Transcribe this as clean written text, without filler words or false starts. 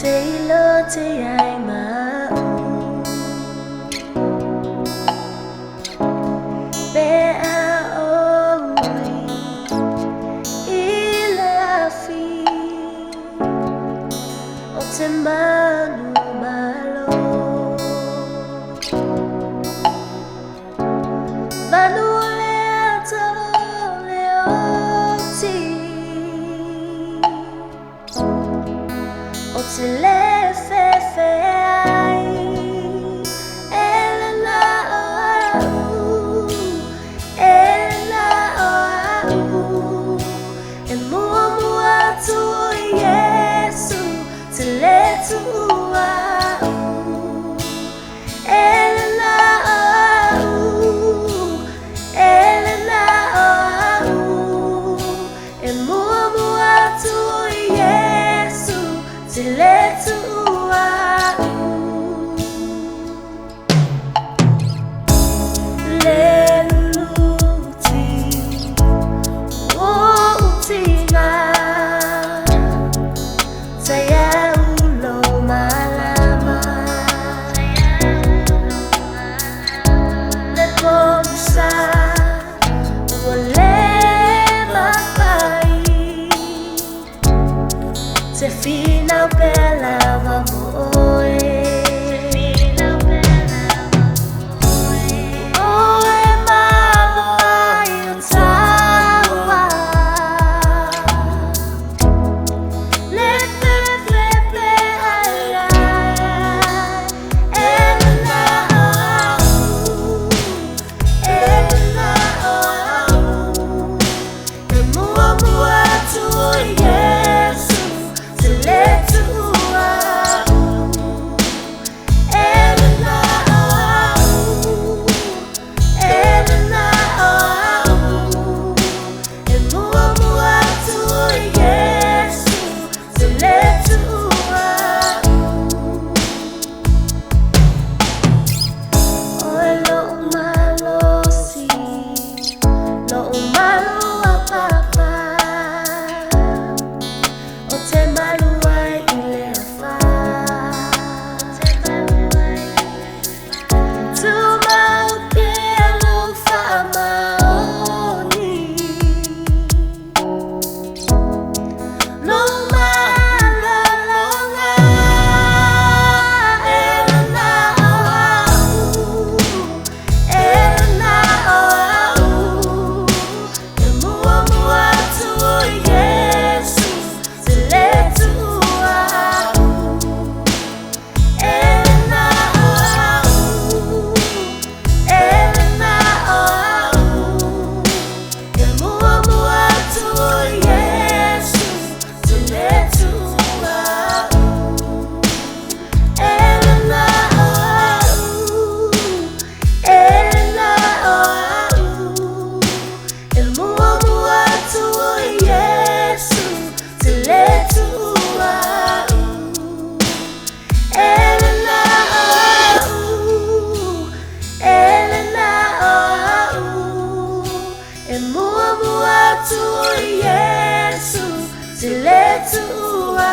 Oute loloto ai mau Bea oi ilafi Oute manumalo Vanu Oute le fefe ai e muamua tua Iesu te le tuua e muamua tua Iesu te le tuua le luluti tiga taia ulo malama le pogisa le mafai te finau pela vamoe malosi maluapapa Oute malua iloa Tumau pelo faamaoni no malologa muamua tua Iesu te le tuua